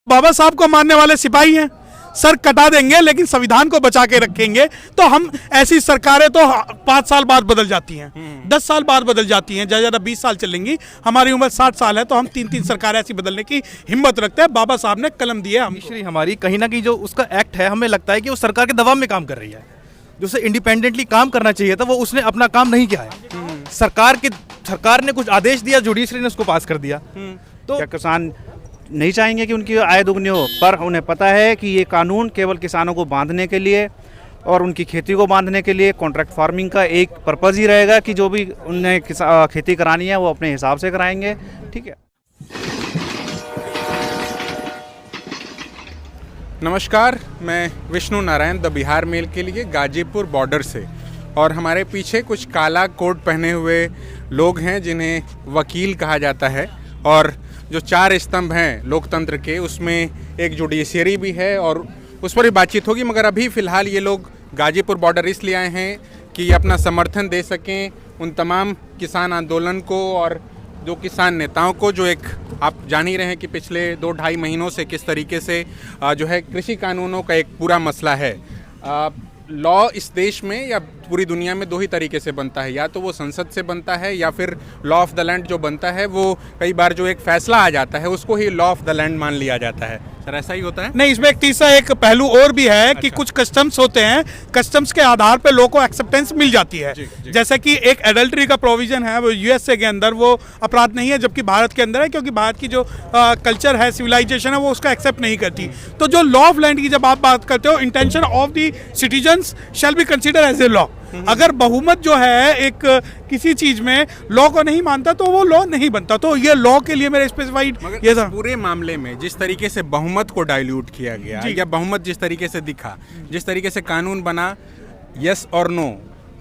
बाबा साहब को मारने वाले सिपाही हैं, सर कटा देंगे लेकिन संविधान को बचा के रखेंगे। तो हम ऐसी सरकारें तो 5 साल बाद बदल जाती हैं, 10 साल बाद बदल जाती हैं, ज़्यादा 20 साल चलेंगी। हमारी उम्र 60 साल है तो हम 3-3 सरकारें ऐसी बदलने की हिम्मत रखते हैं। बाबा साहब ने कलम दिए हम। मिनिस्ट्री हमारी कहीं ना कहीं जो उसका एक्ट है, हमें लगता है कि वो सरकार के दबाव में काम कर रही है। जो उसे इंडिपेंडेंटली काम करना चाहिए था वो उसने अपना काम नहीं किया है। सरकार ने कुछ आदेश दिया, जुडिशरी ने उसको पास कर दिया। तो क्या किसान नहीं चाहेंगे कि उनकी आय दुगनी हो? पर उन्हें पता है कि ये कानून केवल किसानों को बांधने के लिए और उनकी खेती को बांधने के लिए, कॉन्ट्रैक्ट फार्मिंग का एक पर्पज़ ही रहेगा कि जो भी उन्हें खेती करानी है वो अपने हिसाब से कराएंगे। ठीक है। नमस्कार, मैं विष्णु नारायण द बिहार मेल के लिए गाजीपुर बॉर्डर से, और हमारे पीछे कुछ काला कोट पहने हुए लोग हैं जिन्हें वकील कहा जाता है। और जो 4 स्तंभ हैं लोकतंत्र के, उसमें एक जुडिशरी भी है और उस पर ही बातचीत होगी। मगर अभी फ़िलहाल ये लोग गाजीपुर बॉर्डर इसलिए आए हैं कि ये अपना समर्थन दे सकें उन तमाम किसान आंदोलन को और जो किसान नेताओं को, जो एक आप जान ही रहे हैं कि पिछले 2-2.5 महीनों से किस तरीके से जो है कृषि कानूनों का एक पूरा मसला है। लॉ इस देश में या पूरी दुनिया में 2 ही तरीके से बनता है, या तो वो संसद से बनता है या फिर लॉ ऑफ द लैंड जो बनता है वो कई बार जो एक फैसला आ जाता है उसको ही लॉ ऑफ द लैंड मान लिया जाता है। सर ऐसा ही होता है? नहीं, इसमें एक तीसरा एक पहलू और भी है कि कुछ कस्टम्स होते हैं, कस्टम्स के आधार पे लोगों को एक्सेप्टेंस मिल जाती है। जैसे कि एक एडल्ट्री का प्रोविजन है, वो यूएसए के अंदर वो अपराध नहीं है, जबकि भारत के अंदर है, क्योंकि भारत की जो कल्चर है, सिविलाइजेशन है, वो उसका एक्सेप्ट नहीं करती। तो जो लॉ ऑफ लैंड की जब आप बात करते हो, intention of the citizens shall be consider as a law. अगर बहुमत जो है एक किसी चीज में लॉ को नहीं मानता तो वो लॉ नहीं बनता। तो ये लॉ के लिए मेरे स्पेसिफाइड ये था। पूरे मामले में जिस तरीके से बहुमत को डाइल्यूट किया गया या बहुमत जिस तरीके से दिखा, जिस तरीके से कानून बना, यस और नो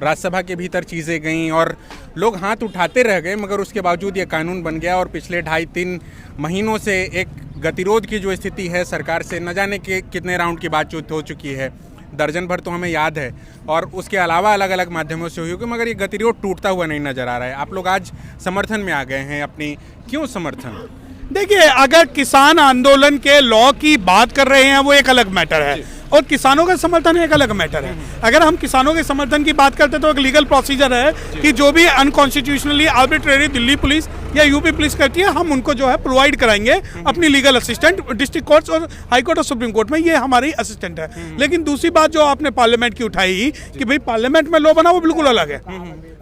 राज्यसभा के भीतर चीज़ें गईं और लोग हाथ उठाते रह गए, मगर उसके बावजूद ये कानून बन गया। और पिछले 2.5-3 महीनों से एक गतिरोध की जो स्थिति है सरकार से, न जाने के कितने राउंड की बातचीत हो चुकी है, दर्जन भर तो हमें याद है, और उसके अलावा अलग अलग माध्यमों से हुई होगी, मगर ये गतिरोध टूटता हुआ नहीं नजर आ रहा है। आप लोग आज समर्थन में आ गए हैं अपनी, क्यों समर्थन? देखिए, अगर किसान आंदोलन के लॉ की बात कर रहे हैं वो एक अलग मैटर है, और किसानों का समर्थन एक अलग मैटर है। अगर हम किसानों के समर्थन की बात करते हैं तो एक लीगल प्रोसीजर है कि जो भी अनकॉन्स्टिट्यूशनली आर्बिट्रेरी दिल्ली पुलिस या यूपी पुलिस करती है, हम उनको जो है प्रोवाइड कराएंगे अपनी लीगल असिस्टेंट डिस्ट्रिक्ट कोर्ट्स और हाई कोर्ट और सुप्रीम कोर्ट में, ये हमारी असिस्टेंट है। लेकिन दूसरी बात जो आपने पार्लियामेंट की उठाई कि भाई पार्लियामेंट में लॉ बना, वो बिल्कुल अलग है।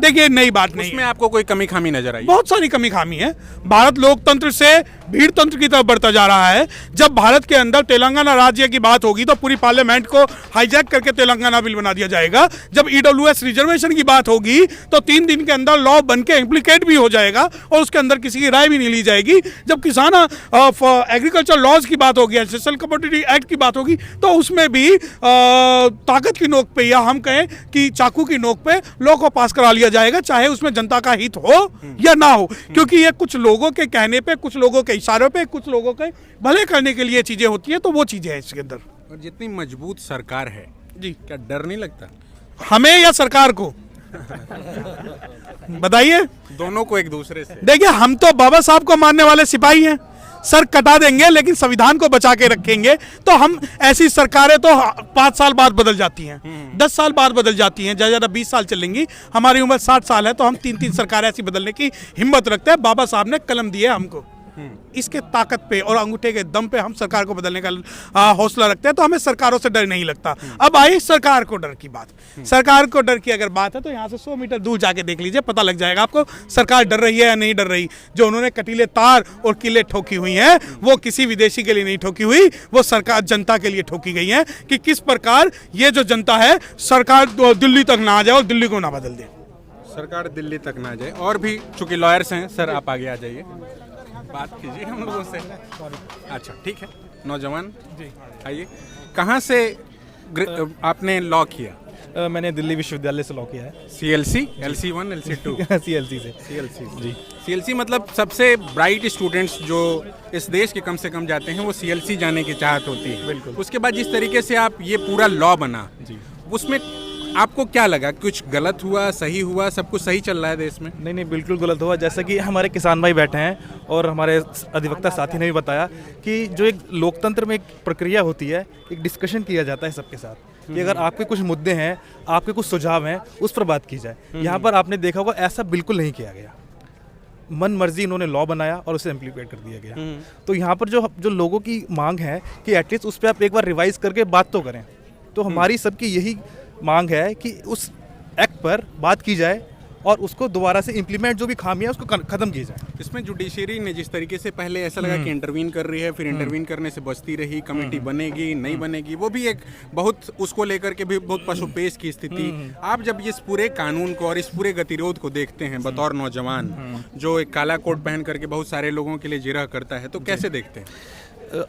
देखिए, नई बात नहीं, उसमें आपको कोई कमी खामी नजर आई? बहुत सारी कमी खामी है। भारत लोकतंत्र से भीड़ तंत्र की तरफ बढ़ता जा रहा है। जब भारत के अंदर तेलंगाना राज्य की बात होगी तो पूरी पार्लियामेंट को हाईजैक करके तेलंगाना बिल बना दिया जाएगा। जब ईडब्ल्यूएस रिजर्वेशन की बात होगी तो 3 दिन के अंदर लॉ बन के इम्प्लीकेट भी हो जाएगा और उसके अंदर किसी की राय भी नहीं ली जाएगी। जब किसान एग्रीकल्चर लॉज की बात होगी, एंसेस्ट्रल कमोडिटी एक्ट की बात होगी, तो उसमें भी ताकत की नोक पे या हम कहें कि चाकू की नोक पे लॉ को पास करा लिया जाएगा, चाहे उसमें जनता का हित हो या ना हो। क्योंकि ये कुछ लोगों के कहने पे, कुछ लोगों के इशारों पे, कुछ लोगों के भले करने के लिए चीजें होती है, तो वो चीजें हैं इसके अंदर। और जितनी मजबूत सरकार है जी, क्या डर नहीं लगता हमें या सरकार को? बताइए। दोनों को एक दूसरे से। देखिए, हम तो बाबा साहब को मारने वाले सिपाही हैं, सर कटा देंगे लेकिन संविधान को बचा के रखेंगे। तो हम ऐसी सरकारें तो 5 साल बाद बदल जाती हैं, 10 साल बाद बदल जाती हैं, ज़्यादा 20 साल चलेंगी। हमारी उम्र 60 साल है तो हम 3-3 सरकारें ऐसी बदलने की हिम्मत रखते हैं। बाबा साहब ने कलम दिए हमको, इसके ताकत पे और अंगूठे के दम पे हम सरकार को बदलने का हौसला रखते हैं। तो हमें सरकारों से डर नहीं लगता। अब आई सरकार को डर की बात। सरकार को डर की अगर बात है तो यहाँ से 100 मीटर दूर जाके देख लीजिए, पता लग जाएगा आपको सरकार डर रही है या नहीं डर रही। जो उन्होंने कटीले तार और किले ठोकी हुई हैं, वो किसी विदेशी के लिए नहीं ठोकी हुई, वो सरकार जनता के लिए ठोकी गई है कि किस प्रकार ये जो जनता है, सरकार दिल्ली तक ना आ जाए और दिल्ली को ना बदल दे। सरकार दिल्ली तक ना जाए। और भी चूंकि लॉयर्स हैं, सर आप आगे आ जाइए, बात कीजिए हम लोगों से। अच्छा ठीक है, नौजवान जी आइए। कहाँ से आपने लॉ किया? मैंने दिल्ली विश्वविद्यालय से लॉ किया है। CLC, LC1, LC2? CLC से। CLC जी। CLC मतलब सबसे ब्राइट स्टूडेंट्स जो इस देश के कम से कम जाते हैं वो CLC जाने की चाहत होती है। बिल्कुल। उसके बाद जिस तरीके से आप ये पूरा लॉ बना जी, उसमें आपको क्या लगा, कुछ गलत हुआ, सही हुआ, सब कुछ सही चल रहा है देश में? नहीं, बिल्कुल गलत हुआ। जैसा कि हमारे किसान भाई बैठे हैं और हमारे अधिवक्ता साथी ने भी बताया कि जो एक लोकतंत्र में एक प्रक्रिया होती है, एक डिस्कशन किया जाता है सबके साथ कि अगर आपके कुछ मुद्दे हैं, आपके कुछ सुझाव हैं, उस पर बात की जाए। यहाँ पर आपने देखा होगा ऐसा बिल्कुल नहीं किया गया। मन मर्जी इन्होंने लॉ बनाया और उसे इम्प्लीमेंट कर दिया गया। तो यहाँ पर जो लोगों की मांग है कि एटलीस्ट उस पर आप एक बार रिवाइज करके बात तो करें। तो हमारी सबकी यही मांग है कि उस एक्ट पर बात की जाए और उसको दोबारा से इम्प्लीमेंट जो भी खामियां उसको खत्म की जाए। इसमें जुडिशरी ने जिस तरीके से पहले ऐसा लगा कि इंटरवीन कर रही है, फिर इंटरवीन करने से बचती रही, कमेटी बनेगी नहीं बनेगी, वो भी एक बहुत उसको लेकर के भी बहुत पशुपेश की स्थिति। आप जब इस पूरे कानून को और इस पूरे गतिरोध को देखते हैं बतौर नौजवान जो एक काला कोट पहन करके बहुत सारे लोगों के लिए जिरह करता है, तो कैसे देखते हैं?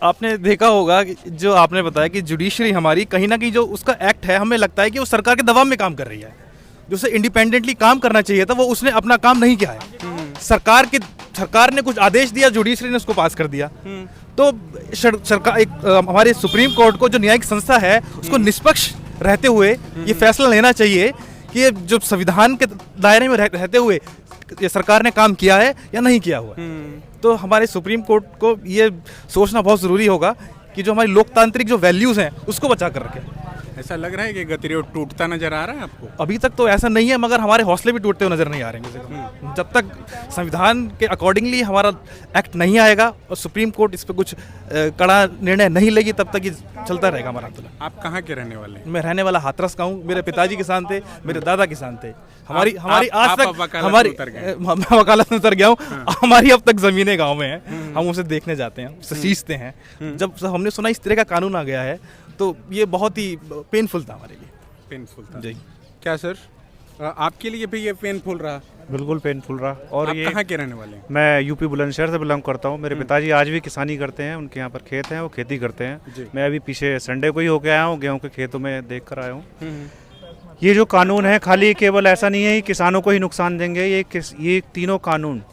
आपने देखा होगा कि जो आपने बताया कि जुडिशरी हमारी कहीं ना कहीं जो उसका एक्ट है, हमें लगता है कि वो सरकार के दबाव में काम कर रही है। जो उसे इंडिपेंडेंटली काम करना चाहिए था वो उसने अपना काम नहीं किया है। सरकार ने कुछ आदेश दिया, जुडिशरी ने उसको पास कर दिया। तो सरकार हमारे सुप्रीम कोर्ट को जो न्यायिक संस्था है उसको निष्पक्ष रहते हुए ये फैसला लेना चाहिए कि जो संविधान के दायरे में रहते हुए ये सरकार ने काम किया है या नहीं किया हुआ। तो हमारे सुप्रीम कोर्ट को ये सोचना बहुत ज़रूरी होगा कि जो हमारी लोकतांत्रिक जो वैल्यूज़ हैं उसको बचा कर रखें। ऐसा लग रहा है कि गतिरोध टूटता नजर आ रहा है आपको? अभी तक तो ऐसा नहीं है, मगर हमारे हौसले भी टूटते हुए नजर नहीं आ रहे हैं। जब तक संविधान के अकॉर्डिंगली हमारा एक्ट नहीं आएगा और सुप्रीम कोर्ट इस पर कुछ कड़ा निर्णय नहीं लेगी, तब तक ये चलता रहेगा हमारा आंदोलन। आप कहाँ के रहने वाले हैं? मैं रहने वाला हाथरस का हूँ। मेरे पिताजी किसान थे, मेरे दादा किसान थे। हमारी आज तक मैं वकालत में उतर गया हूँ। हमारी अब तक जमीनें गाँव में हैं, हम उसे देखने जाते हैं, उसे सींचते हैं। जब हमने सुना इस तरह का कानून आ गया है तो ये बहुत ही पेनफुल था हमारे लिए। पेनफुल था जी। क्या सर, आपके लिए भी ये पेनफुल रहा? बिल्कुल पेनफुल रहा। और आप ये कहाँ के रहने वाले हैं? मैं यूपी बुलंदशहर से बिलोंग करता हूँ। मेरे पिताजी आज भी किसानी करते हैं, उनके यहाँ पर खेत हैं, वो खेती करते हैं। मैं अभी पीछे संडे को ही होके आया हूँ, गेहूँ के खेतों में देख कर आया हूँ। ये जो कानून है खाली केवल ऐसा नहीं है कि किसानों को ही नुकसान देंगे, ये तीनों कानून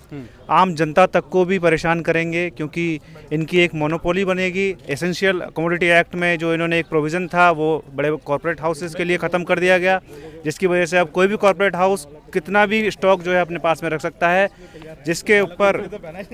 आम जनता तक को भी परेशान करेंगे, क्योंकि इनकी एक मोनोपोली बनेगी। एसेंशियल कमोडिटी एक्ट में जो इन्होंने एक प्रोविज़न था वो बड़े कॉर्पोरेट हाउसेस के लिए ख़त्म कर दिया गया, जिसकी वजह से अब कोई भी कॉर्पोरेट हाउस कितना भी स्टॉक जो है अपने पास में रख सकता है, जिसके ऊपर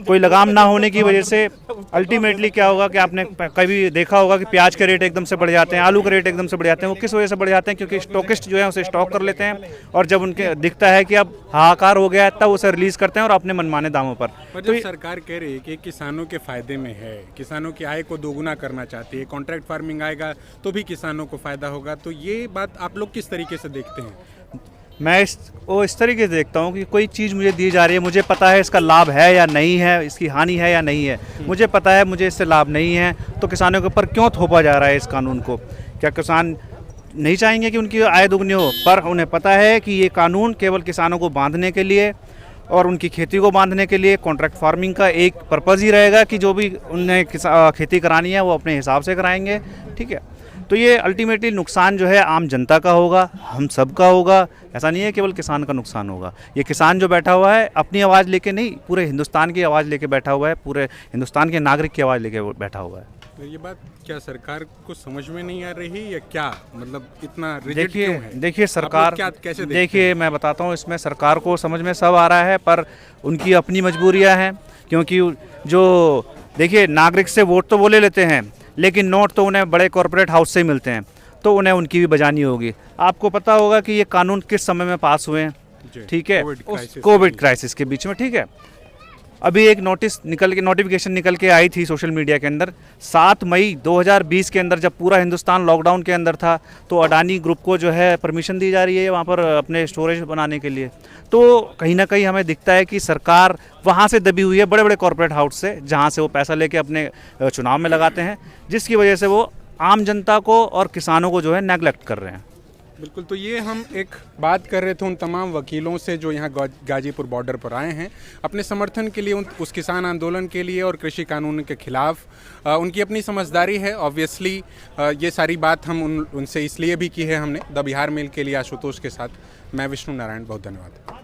कोई लगाम ना होने की वजह से अल्टीमेटली क्या होगा कि आपने कभी देखा होगा कि प्याज के रेट एकदम से बढ़ जाते हैं, आलू के रेट एकदम से बढ़ जाते हैं। वो किस वजह से बढ़ जाते हैं? क्योंकि स्टॉकिस्ट जो है उसे स्टॉक कर लेते हैं और जब उनके दिखता है कि अब हाहाकार हो गया है तब उसे रिलीज़ करते हैं और अपने मनमाने दामों पर। तो सरकार कह रही है कि किसानों के फायदे में है, किसानों की आय को दोगुना करना चाहती है, कॉन्ट्रैक्ट फार्मिंग आएगा तो भी किसानों को फायदा होगा, तो ये बात आप लोग किस तरीके से देखते हैं? मैं इस तरीके से देखता हूँ कि कोई चीज़ मुझे दी जा रही है, मुझे पता है इसका लाभ है या नहीं है, इसकी हानि है या नहीं है, मुझे पता है मुझे इससे लाभ नहीं है, तो किसानों के ऊपर क्यों थोपा जा रहा है इस कानून को? क्या किसान नहीं चाहेंगे कि उनकी आय दोगुनी हो? पर उन्हें पता है कि ये कानून केवल किसानों को बांधने के लिए और उनकी खेती को बांधने के लिए, कॉन्ट्रैक्ट फार्मिंग का एक पर्पज़ ही रहेगा कि जो भी उन्हें खेती करानी है वो अपने हिसाब से कराएंगे। ठीक है, तो ये अल्टीमेटली नुकसान जो है आम जनता का होगा, हम सब का होगा। ऐसा नहीं है केवल किसान का नुकसान होगा। ये किसान जो बैठा हुआ है अपनी आवाज़ लेके नहीं, पूरे हिंदुस्तान की आवाज़ लेके बैठा हुआ है, पूरे हिंदुस्तान के नागरिक की आवाज़ लेके बैठा हुआ है। तो ये बात क्या सरकार को समझ में नहीं आ रही या क्या, मतलब इतना रिजिड क्यों है? देखिए सरकार क्या कैसे देखिए मैं बताता हूँ, इसमें सरकार को समझ में सब आ रहा है, पर उनकी अपनी मजबूरियाँ हैं। क्योंकि जो देखिए नागरिक से वोट तो वो ले लेते हैं, लेकिन नोट तो उन्हें बड़े कॉरपोरेट हाउस से मिलते हैं, तो उन्हें उनकी भी बजानी होगी। आपको पता होगा कि ये कानून किस समय में पास हुए हैं? ठीक है, कोविड क्राइसिस के बीच में। ठीक है, अभी एक नोटिफिकेशन निकल के आई थी सोशल मीडिया के अंदर 7 मई 2020 के अंदर, जब पूरा हिंदुस्तान लॉकडाउन के अंदर था, तो अडानी ग्रुप को जो है परमिशन दी जा रही है वहाँ पर अपने स्टोरेज बनाने के लिए। तो कहीं ना कहीं हमें दिखता है कि सरकार वहाँ से दबी हुई है, बड़े बड़े कॉर्पोरेट हाउस से, जहाँ से वो पैसा लेके अपने चुनाव में लगाते हैं, जिसकी वजह से वो आम जनता को और किसानों को जो है नेगलेक्ट कर रहे हैं। बिल्कुल, तो ये हम एक बात कर रहे थे उन तमाम वकीलों से जो यहाँ गाजीपुर बॉर्डर पर आए हैं अपने समर्थन के लिए, उस किसान आंदोलन के लिए और कृषि कानून के खिलाफ। उनकी अपनी समझदारी है ऑब्वियसली। ये सारी बात हम उनसे इसलिए भी की है हमने द बिहार मेल के लिए आशुतोष के साथ। मैं विष्णु नारायण, बहुत धन्यवाद।